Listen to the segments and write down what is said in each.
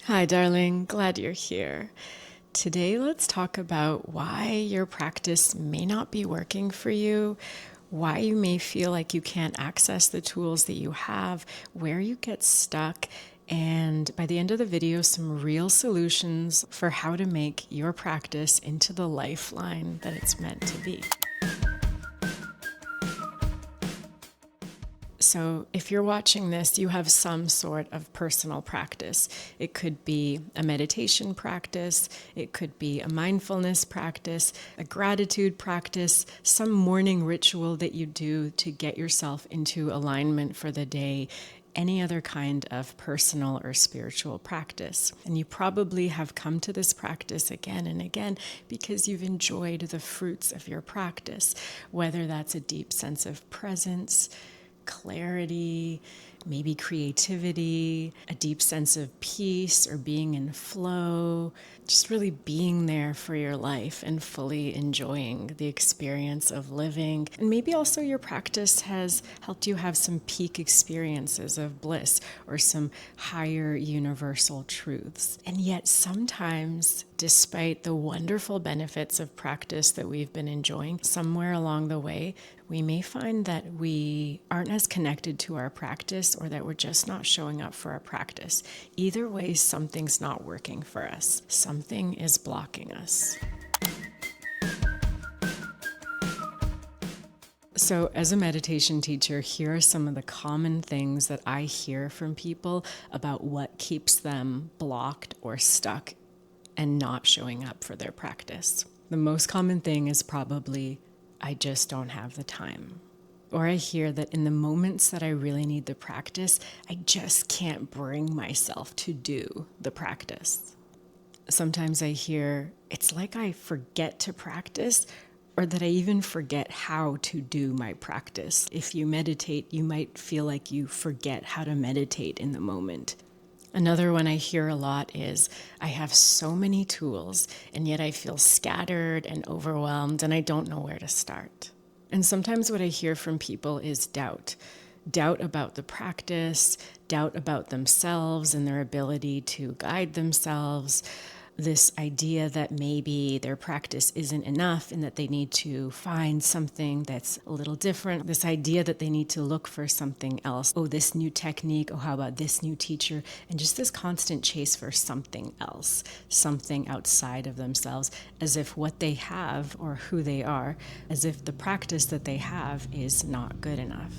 Hi, darling. Glad you're here. Today, let's talk about why your practice may not be working for you, why you may feel like you can't access the tools that you have, where you get stuck, and by the end of the video, some real solutions for how to make your practice into the lifeline that it's meant to be. So if you're watching this, you have some sort of personal practice. It could be a meditation practice, it could be a mindfulness practice, a gratitude practice, some morning ritual that you do to get yourself into alignment for the day, any other kind of personal or spiritual practice. And you probably have come to this practice again and again because you've enjoyed the fruits of your practice, whether that's a deep sense of presence, clarity, maybe creativity, a deep sense of peace or being in flow, just really being there for your life and fully enjoying the experience of living. And maybe also your practice has helped you have some peak experiences of bliss or some higher universal truths. And yet sometimes, despite the wonderful benefits of practice that we've been enjoying, somewhere along the way, we may find that we aren't as connected to our practice or that we're just not showing up for our practice. Either way, something's not working for us. Something is blocking us. So as a meditation teacher, here are some of the common things that I hear from people about what keeps them blocked or stuck and not showing up for their practice. The most common thing is probably, I just don't have the time. Or I hear that in the moments that I really need the practice, I just can't bring myself to do the practice. Sometimes I hear, it's like I forget to practice, or that I even forget how to do my practice. If you meditate, you might feel like you forget how to meditate in the moment. Another one I hear a lot is, I have so many tools, and yet I feel scattered and overwhelmed, and I don't know where to start. And sometimes what I hear from people is doubt. Doubt about the practice, doubt about themselves and their ability to guide themselves, this idea that maybe their practice isn't enough and that they need to find something that's a little different, this idea that they need to look for something else. Oh, this new technique, oh, how about this new teacher? And just this constant chase for something else, something outside of themselves, as if what they have or who they are, as if the practice that they have is not good enough.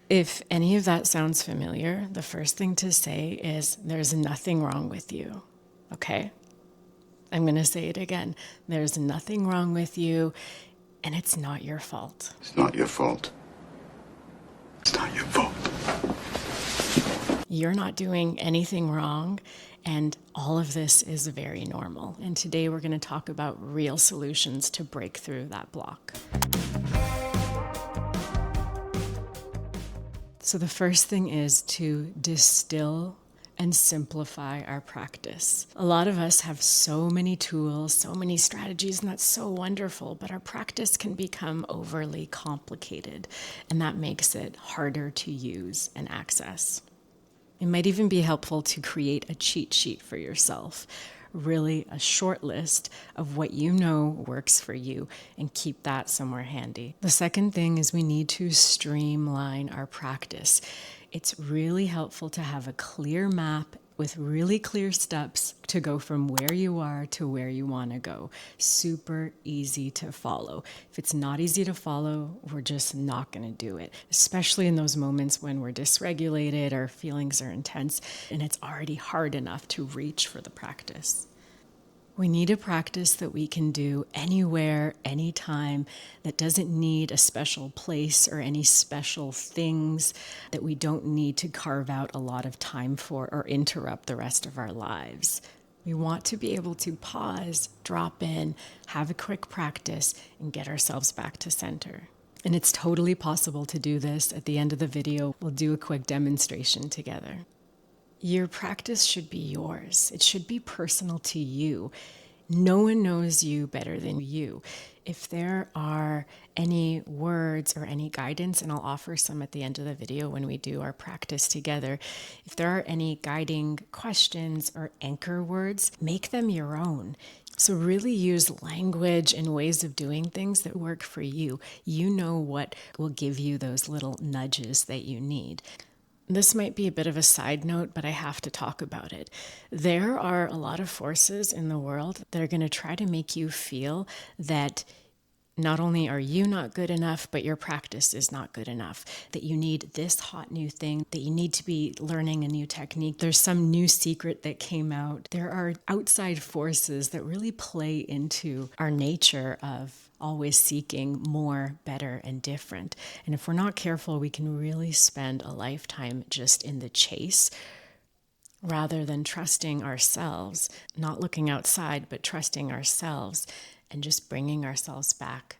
If any of that sounds familiar, the first thing to say is there's nothing wrong with you. Okay? I'm going to say it again. There's nothing wrong with you, and it's not your fault. It's not your fault. It's not your fault. You're not doing anything wrong, and all of this is very normal. And today we're going to talk about real solutions to break through that block. So the first thing is to distill and simplify our practice. A lot of us have so many tools, so many strategies, and that's so wonderful, but our practice can become overly complicated, and that makes it harder to use and access. It might even be helpful to create a cheat sheet for yourself, really a short list of what you know works for you, and keep that somewhere handy. The second thing is we need to streamline our practice. It's really helpful to have a clear map with really clear steps to go from where you are to where you want to go. Super easy to follow. If it's not easy to follow, we're just not going to do it, especially in those moments when we're dysregulated, our feelings are intense, and it's already hard enough to reach for the practice. We need a practice that we can do anywhere, anytime, that doesn't need a special place or any special things, that we don't need to carve out a lot of time for or interrupt the rest of our lives. We want to be able to pause, drop in, have a quick practice, and get ourselves back to center. And it's totally possible to do this. At the end of the video, we'll do a quick demonstration together. Your practice should be yours. It should be personal to you. No one knows you better than you. If there are any words or any guidance, and I'll offer some at the end of the video when we do our practice together, if there are any guiding questions or anchor words, make them your own. So really use language and ways of doing things that work for you. You know what will give you those little nudges that you need. This might be a bit of a side note, but I have to talk about it. There are a lot of forces in the world that are going to try to make you feel that not only are you not good enough, but your practice is not good enough, that you need this hot new thing, that you need to be learning a new technique. There's some new secret that came out. There are outside forces that really play into our nature of always seeking more, better, and different. And if we're not careful, we can really spend a lifetime just in the chase rather than trusting ourselves, not looking outside, but trusting ourselves and just bringing ourselves back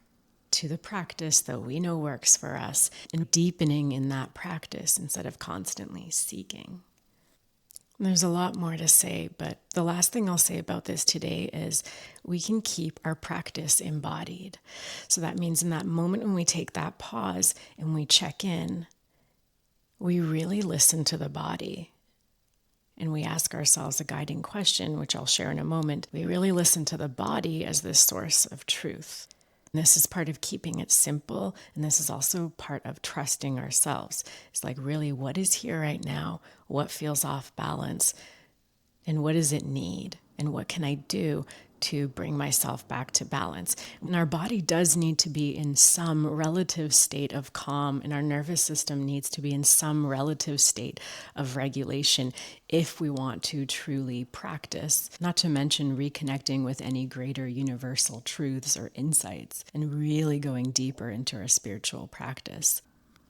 to the practice that we know works for us and deepening in that practice instead of constantly seeking. There's a lot more to say, but the last thing I'll say about this today is we can keep our practice embodied. So that means in that moment when we take that pause and we check in, we really listen to the body. And we ask ourselves a guiding question, which I'll share in a moment. We really listen to the body as this source of truth. And this is part of keeping it simple. And this is also part of trusting ourselves. It's like, really, what is here right now? What feels off balance? And what does it need? And what can I do to bring myself back to balance? And our body does need to be in some relative state of calm, and our nervous system needs to be in some relative state of regulation if we want to truly practice, not to mention reconnecting with any greater universal truths or insights and really going deeper into our spiritual practice.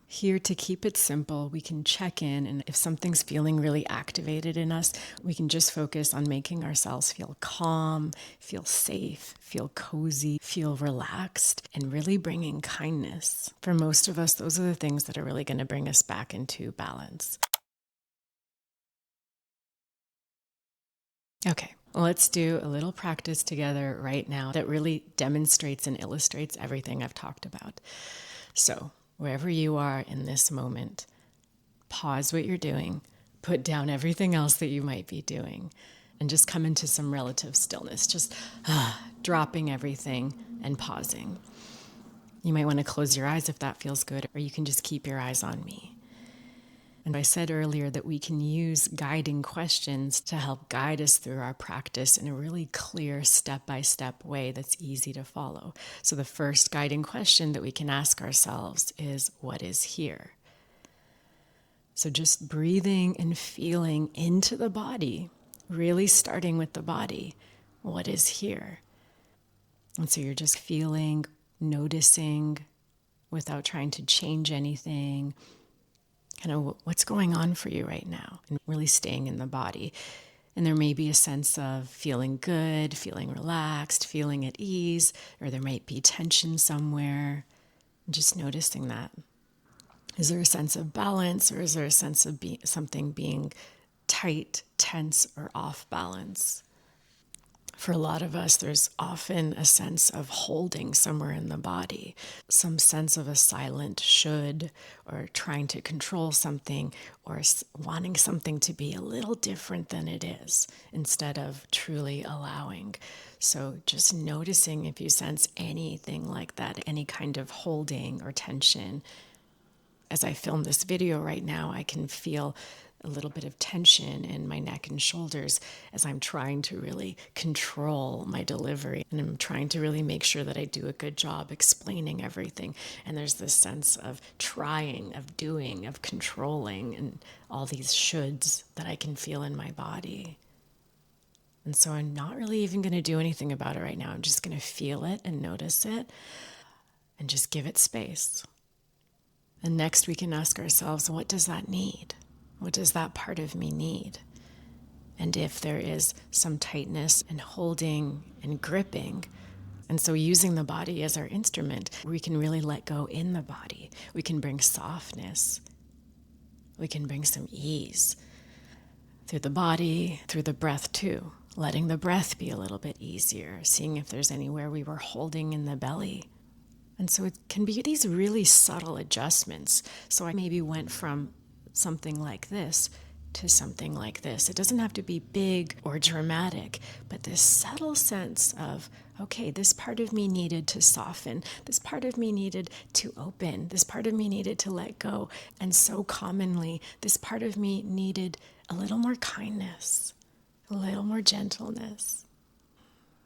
Here, to keep it simple, we can check in, and if something's feeling really activated in us, we can just focus on making ourselves feel calm, feel safe, feel cozy, feel relaxed, and really bringing kindness. For most of us, those are the things that are really going to bring us back into balance. Okay, let's do a little practice together right now that really demonstrates and illustrates everything I've talked about. So, wherever you are in this moment, pause what you're doing, put down everything else that you might be doing, and just come into some relative stillness, just dropping everything and pausing. You might want to close your eyes if that feels good, or you can just keep your eyes on me. And I said earlier that we can use guiding questions to help guide us through our practice in a really clear step-by-step way that's easy to follow. So the first guiding question that we can ask ourselves is, what is here? So just breathing and feeling into the body, really starting with the body. What is here? And so you're just feeling, noticing without trying to change anything, kind of what's going on for you right now, and really staying in the body. And there may be a sense of feeling good, feeling relaxed, feeling at ease, or there might be tension somewhere. Just noticing that. Is there a sense of balance, or is there a sense of something being tight, tense, or off balance? For a lot of us, there's often a sense of holding somewhere in the body, some sense of a silent should, or trying to control something, or wanting something to be a little different than it is, instead of truly allowing. So just noticing if you sense anything like that, any kind of holding or tension. As I film this video right now, I can feel a little bit of tension in my neck and shoulders as I'm trying to really control my delivery. And I'm trying to really make sure that I do a good job explaining everything. And there's this sense of trying, of doing, of controlling, and all these shoulds that I can feel in my body. And so I'm not really even going to do anything about it right now. I'm just going to feel it and notice it and just give it space. And next we can ask ourselves, what does that need? What does that part of me need? And if there is some tightness and holding and gripping, and so using the body as our instrument, we can really let go in the body. We can bring softness. We can bring some ease through the body, through the breath too. letting the breath be a little bit easier, seeing if there's anywhere we were holding in the belly. And so it can be these really subtle adjustments. So I maybe went from something like this to something like this. It doesn't have to be big or dramatic, but this subtle sense of, okay, this part of me needed to soften. This part of me needed to open. This part of me needed to let go. And so commonly, this part of me needed a little more kindness, a little more gentleness.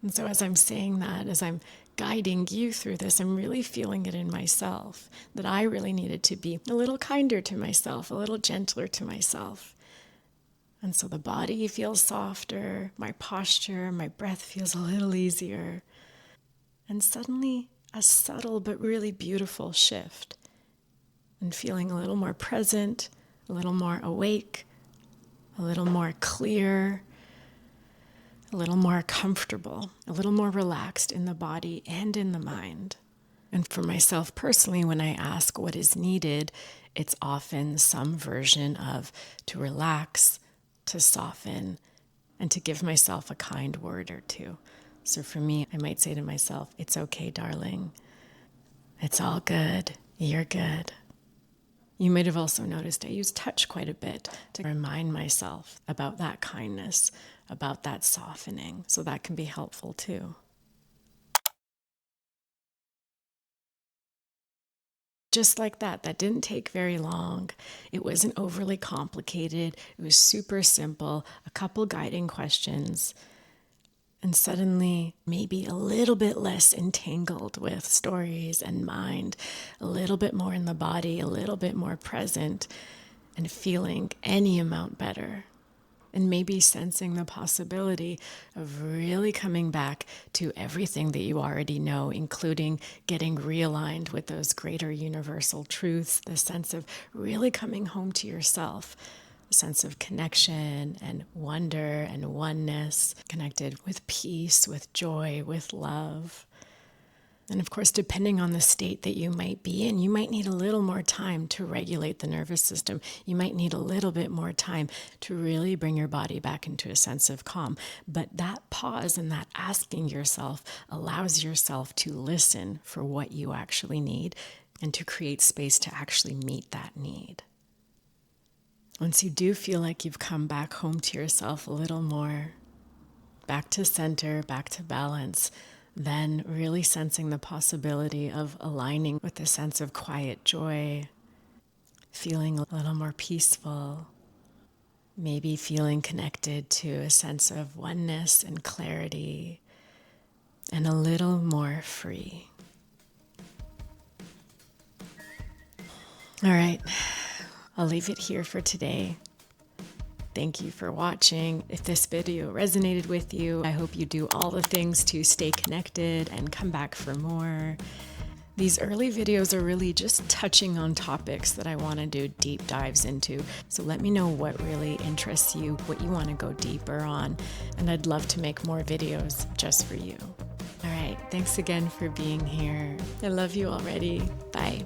And so as I'm saying that, as I'm guiding you through this, I'm really feeling it in myself, that I really needed to be a little kinder to myself, a little gentler to myself. And so the body feels softer, my posture, my breath feels a little easier. And suddenly a subtle but really beautiful shift, and feeling a little more present, a little more awake, a little more clear, a little more comfortable, a little more relaxed in the body and in the mind. And for myself personally, when I ask what is needed, it's often some version of to relax, to soften, and to give myself a kind word or two. So for me, I might say to myself, it's okay, darling. It's all good. You're good. You might have also noticed I use touch quite a bit to remind myself about that kindness, about that softening. So that can be helpful too. Just like that didn't take very long. It wasn't overly complicated. It was super simple, a couple guiding questions, and suddenly maybe a little bit less entangled with stories and mind, a little bit more in the body, a little bit more present, and feeling any amount better. And maybe sensing the possibility of really coming back to everything that you already know, including getting realigned with those greater universal truths, the sense of really coming home to yourself, a sense of connection and wonder and oneness, connected with peace, with joy, with love. And of course, depending on the state that you might be in, you might need a little more time to regulate the nervous system. You might need a little bit more time to really bring your body back into a sense of calm. But that pause and that asking yourself allows yourself to listen for what you actually need and to create space to actually meet that need. Once you do feel like you've come back home to yourself a little more, back to center, back to balance, then really sensing the possibility of aligning with a sense of quiet joy, feeling a little more peaceful, maybe feeling connected to a sense of oneness and clarity, and a little more free. All right, I'll leave it here for today. Thank you for watching. If this video resonated with you, I hope you do all the things to stay connected and come back for more. These early videos are really just touching on topics that I want to do deep dives into. So let me know what really interests you, what you want to go deeper on, and I'd love to make more videos just for you. All right, thanks again for being here. I love you already. Bye.